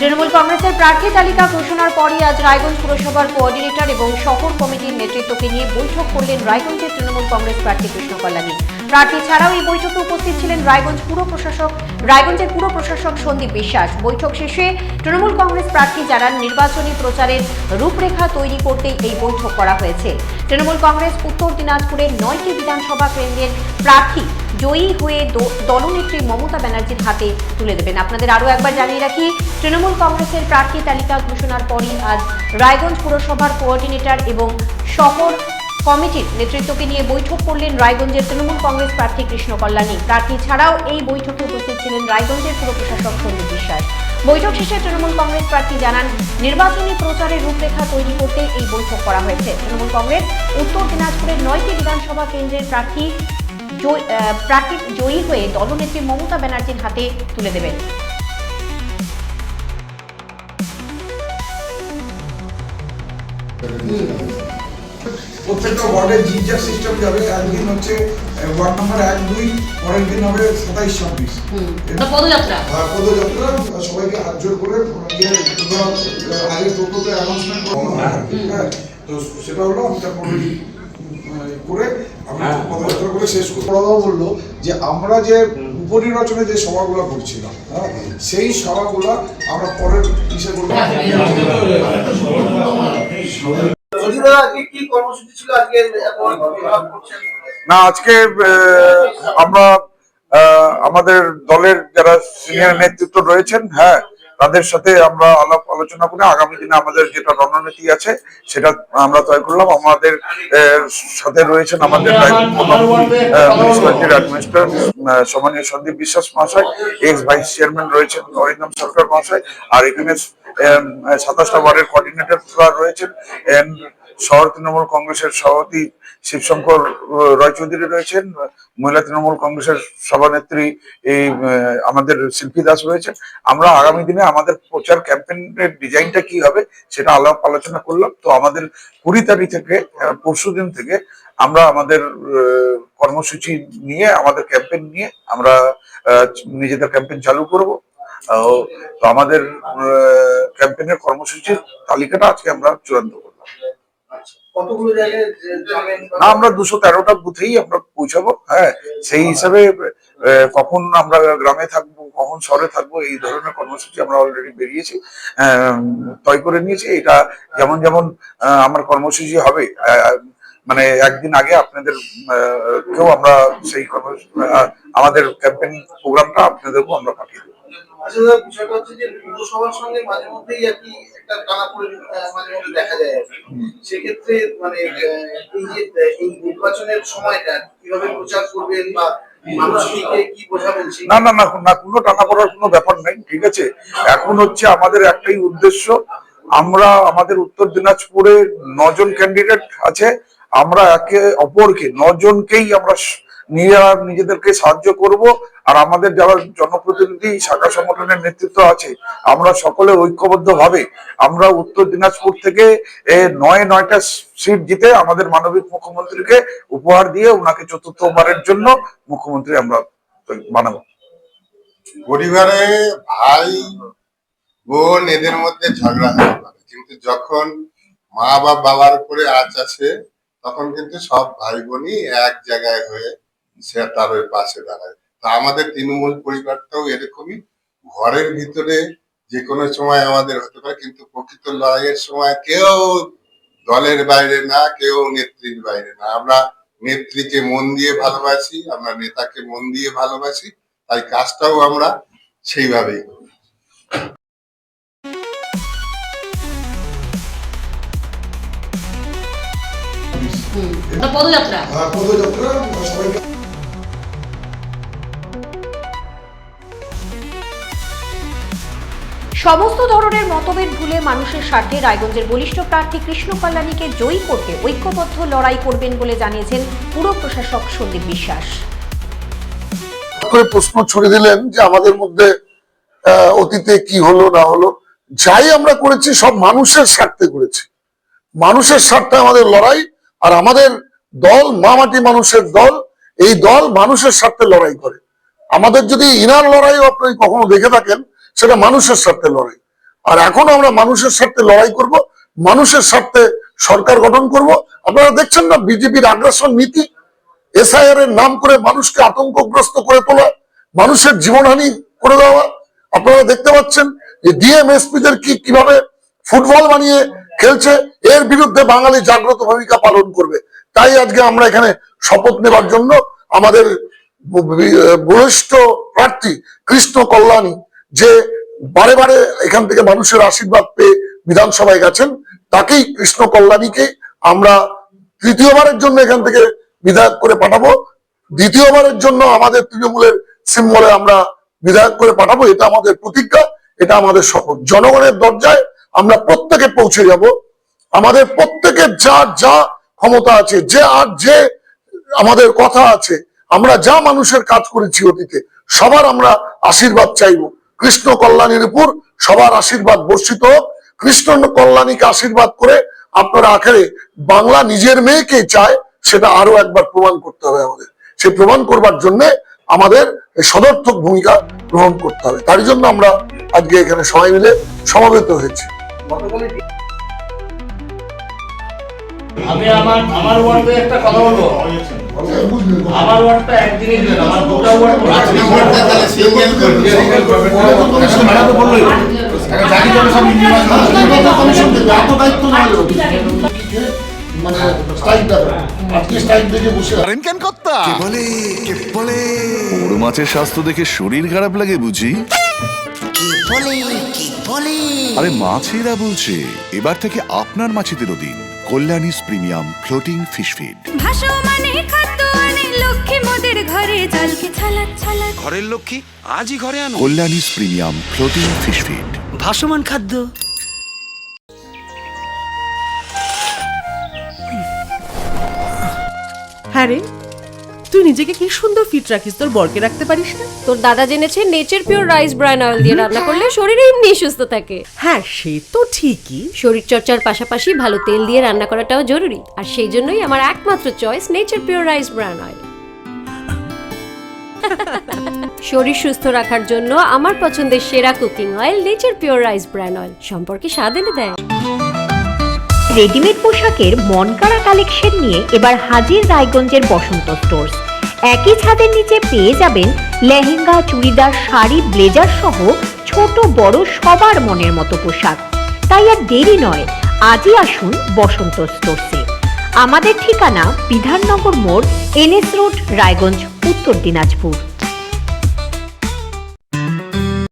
তৃণমূল কংগ্রেসের প্রার্থী তালিকা ঘোষণার পরই আজ রায়গঞ্জ পুরসভার কোঅর্ডিনেটর এবং শহর কমিটির নেতৃত্বকে নিয়ে বৈঠক করলেন রায়গঞ্জের তৃণমূল কংগ্রেস প্রার্থী কৃষ্ণ কল্যাণী। প্রার্থী ছাড়াও এই বৈঠকে উপস্থিত ছিলেন রায়গঞ্জের পুর প্রশাসক সন্দীপ বিশ্বাস। বৈঠক শেষে তৃণমূল কংগ্রেস প্রার্থী জানান, নির্বাচনী প্রচারের রূপরেখা তৈরি করতে এই বৈঠক করা হয়েছে। তৃণমূল কংগ্রেস উত্তর দিনাজপুরের 9টি বিধানসভা কেন্দ্রের প্রার্থী জয়ী হয়ে দলনেত্রী মমতা ব্যানার্জির হাতে তুলে দেবেন। আপনাদের আরও একবার জানিয়ে রাখি, তৃণমূল কংগ্রেসের প্রার্থী তালিকা ঘোষণার পরই আজ রায়গঞ্জ পুরসভার কোঅর্ডিনেটর এবং শহর কমিটির নেতৃত্বকে নিয়ে বৈঠক করলেন রায়গঞ্জের তৃণমূল কংগ্রেস প্রার্থী কৃষ্ণ কল্যাণী। প্রার্থী ছাড়াও এই বৈঠকে উপস্থিত ছিলেন রায়গঞ্জের পুর প্রশাসক সন্দীপ বিশ্বাস। বৈঠক শেষে তৃণমূল কংগ্রেস প্রার্থী জানান, নির্বাচনী প্রচারের রূপরেখা তৈরি করতে এই বৈঠক করা হয়েছে। তৃণমূল কংগ্রেস উত্তর দিনাজপুরের 9টি বিধানসভা কেন্দ্রের প্রার্থী জয়ী হয়ে দলনেত্রী মমতা ব্যানার্জির হাতে তুলে দেবেন। প্রত্যেকটা ওয়ার্ডের জিজার সিস্টেম যাবে। একদিন হচ্ছে ওয়ার্ড নম্বর 1-2, পরের দিন হবে 27-26 পদযাত্রা। পদযাত্রা সবাইকে হাত জোর করে আগে টোটোতে অ্যানাউন্সমেন্ট করবো। তো সেটা হলো আমি করে আমরা পদযাত্রা করে শেষ করবো। বললো যে আমরা যে উপনির্বাচনে যে সভাগুলো করছিলাম, সেই সভাগুলো আমরা পরের হিসেবে করবো। না, আজকে আমরা আমাদের দলের যারা সিনিয়র নেতৃত্ব রয়েছেন, তাদের সাথে আমরা আলাপ আলোচনা করে আগামী দিনে আমাদের যেটা রণনীতি আছে সেটা আমরা তৈরি করলাম। আমাদের সাথে রয়েছেন আমাদের মিউনিসিপ্যালিটির অ্যাডমিনিস্ট্রেটর সম্মানীয় সন্দীপ বিশ্বাস মহাশয়, এক্স ভাইস চেয়ারম্যান রয়েছেন অরিন্দম সরকার মহাশয়, আর এখানে 27টা ওয়ার্ডের কোঅর্ডিনেটররা রয়েছেন। শহর তৃণমূল কংগ্রেসের সভাপতি শিবশঙ্কর রায়চৌধুরী রয়েছেন, মহিলা তৃণমূল কংগ্রেসের সভানেত্রী আমাদের শিল্পী দাস রয়েছেন। আমরা আগামী দিনে আমাদের প্রচার ক্যাম্পেইনের ডিজাইনটা কি হবে সেটা আলাপ আলোচনা করলাম। তো আমাদের 20 তারিখ থেকে পরশু দিন থেকে আমরা আমাদের কর্মসূচি নিয়ে, আমাদের ক্যাম্পেইন নিয়ে আমরা নিজেদের ক্যাম্পেইন চালু করব। তো আমাদের ক্যাম্পেইনের কর্মসূচির তালিকাটা আজকে আমরা চূড়ান্ত করলাম। আমরা 213টা বুথেই আমরা পৌঁছাবো। সেই হিসাবে কখন আমরা গ্রামে থাকবো, কখন শহরে থাকবো, এই ধরনের কর্মসূচি আমরা অলরেডি বেরিয়েছি, তয় করে নিয়েছি। এটা যেমন যেমন আমার কর্মসূচি হবে, মানে একদিন আগে আপনাদের কেউ আমরা সেই আমাদের ক্যাম্পেইন প্রোগ্রামটা আপনাদেরকেও আমরা পাঠিয়ে দেবো। বিষয়টা হচ্ছে যে পুরসভার সঙ্গে মাঝে মধ্যেই একই একটা টানাপোড়েন মাঝে মধ্যে দেখা যায়। সেক্ষেত্রে মানে এই নির্বাচনের সময়টা কিভাবে প্রচার করবেন বা মানুষকে কি বোঝাবেন? না না না না, কোনো টানাপোড়ার কোনো ব্যাপার নাই। ঠিক আছে, এখন হচ্ছে আমাদের একটাই উদ্দেশ্য, আমরা আমাদের উত্তর দিনাজপুরে 9 জন ক্যান্ডিডেট আছে। আমরা একে অপরকে 9 জনকেই আমরা নিজেদেরকে সাহায্য করব। আর আমাদের যারা জনপ্রতিনিধি শাখা সংগঠনের নেতৃত্ব আছে, আমরা সকলে ঐক্যবদ্ধ ভাবে আমরা উত্তর দিনাজপুর থেকে 9টা সিট জিতে আমাদের মানবিক মুখ্যমন্ত্রীকে উপহার দিয়ে ওনাকে 4র্থবারের জন্য মুখ্যমন্ত্রী আমরা বানাবো। পরিবারে ভাই বোন এদের মধ্যে ঝগড়া হতে পারে, কিন্তু যখন মা বা বাবার উপরে আঁচ আছে তখন কিন্তু সব ভাই বোনই এক জায়গায় হয়ে সে তার ওই পাশে দাঁড়ায়। তা আমাদের তৃণমূল পরিবারটাও এরকমই, ঘরের ভিতরে যে কোনো সময় আমাদের হতে পারে, কিন্তু প্রকৃত লড়াইয়ের সময় কেউ দলের বাইরে না, কেউ নেত্রীর বাইরে না। আমরা নেত্রীকে মন দিয়ে ভালোবাসি, আমরা নেতাকে মন দিয়ে ভালোবাসি, তাই কাজটাও আমরা সেইভাবেই করি। পদযাত্রা। সমস্ত ধরনের মতভেদ ভুলে মানুষের স্বার্থে রায়গঞ্জের বলিষ্ঠ প্রার্থী কৃষ্ণ কল্যাণীকে জয়ী করতে ঐক্যবদ্ধ লড়াই করবেন বলে জানিয়েছেন পুর প্রশাসক সন্দীপ বিশ্বাস। প্রশ্ন ছড়ে দিলেন যে আমাদের মধ্যে অতীতে কি হলো না হলো, যাই আমরা করেছি সব মানুষের স্বার্থে করেছি। মানুষের স্বার্থে আমাদের লড়াই, আর আমাদের দল মামাটি মানুষের দল, এই দল মানুষের স্বার্থে লড়াই করে। আমাদের যদি ইনার লড়াই আপনি কখনো দেখে থাকেন, সেটা মানুষের স্বার্থে লড়াই। আর এখনো আমরা মানুষের স্বার্থে লড়াই করব, মানুষের স্বার্থে সরকার গঠন করব। আপনারা দেখছেন না বিজেপির আগ্রাসন নীতি, এসআইআর এর নাম করে মানুষকে আতঙ্কগ্রস্ত করে তোলা, মানুষের জীবনহানি করে দেওয়া। আপনারা দেখতে পাচ্ছেন যে ডিএমএসপিদের কিভাবে ফুটবল বানিয়ে খেলছে। এর বিরুদ্ধে বাঙালি জাগ্রত ভূমিকা পালন করবে। তাই আজকে আমরা এখানে শপথ নেবার জন্য আমাদের বরিষ্ঠ প্রার্থী কৃষ্ণ কল্যাণী, যে বারে বারে এখান থেকে মানুষের আশীর্বাদ পেয়ে বিধানসভায় গেছেন, তাকেই কৃষ্ণ কল্যাণীকে আমরা তৃতীয়বারের জন্য এখান থেকে বিধায়ক করে পাঠাবো। দ্বিতীয়বারের জন্য আমাদের তৃণমূলের সিম্বলে আমরা বিধায়ক করে পাঠাবো। এটা আমাদের প্রতিজ্ঞা, এটা আমাদের শপথ। জনগণের দরজায় আমরা প্রত্যেকে পৌঁছে যাব। আমাদের প্রত্যেকের যা যা ক্ষমতা আছে, যে আমাদের কথা আছে, আমরা যা মানুষের কাজ করেছি অতীতে, সবার আমরা আশীর্বাদ চাইবো। কৃষ্ণ কল্যাণীর উপর সবার আশীর্বাদ বর্ষিত হোক। কৃষ্ণ কল্যাণীকে আশীর্বাদ করে আপনারা আখেরে বাংলা নিজের মেয়েকে চায়, সেটা আরো একবার প্রমাণ করতে হবে আমাদের। সে প্রমাণ করবার জন্য আমাদের সদর্থক ভূমিকা গ্রহণ করতে হবে। তার জন্য আমরা আজকে এখানে সবাই মিলে সমবেত হয়েছি। আমি আমার ওয়ার্ডে একটা কথা বলবো। আমার ওয়ার্ডটা একদিনই দিলেন, আমার দুটো ওয়ার্ড বড় মাছের স্বাস্থ্য দেখে শরীর খারাপ লাগে বুঝি? আরে মাছেরা বলছে, এবার থেকে আপনার মাছেদেরও দিন কল্যাণীস প্রিমিয়াম ফ্লোটিং ফিশ ফিড। ঘরের লক্ষ্মী আজই ঘরে আনো কল্যাণীস প্রিমিয়াম ফ্লোটিং ফিশ ফিড, ভাসমান খাদ্য। হ্যাঁ রে, তুই নিজেকে কি সুন্দর ফিট রাখিস, তোর বরকে রাখতে পারিস না? তোর দাদা জেনেছে nature pure rice bran oil দিয়ে রান্না করলে শরীরে এমনি সুস্থ থাকে। হ্যাঁ সে তো ঠিকই, শরীর চর্চার পাশাপাশি ভালো তেল দিয়ে রান্না করাটাও জরুরি। আর সেই জন্যই আমার একমাত্র choice nature pure rice bran oil. শরীর সুস্থ রাখার জন্য আমার পছন্দের সেরা cooking oil nature pure rice bran oil, সম্পর্কে স্বাদ এনে দেয়। রেডিমেড পোশাকের মনকাড়া কালেকশন নিয়ে এবার হাজির রায়গঞ্জের বসন্ত স্টোর্স। একই ছাদের নিচে পেয়ে যাবেন লেহেঙ্গা, চুড়িদার, শাড়ি, ব্লেজার সহ ছোট বড় সবার মনের মতো পোশাক। তাই আর দেরি নয়, আজই আসুন বসন্ত স্টোর্সে। আমাদের ঠিকানা বিধাননগর মোড়, NS রোড, রায়গঞ্জ, উত্তর দিনাজপুর।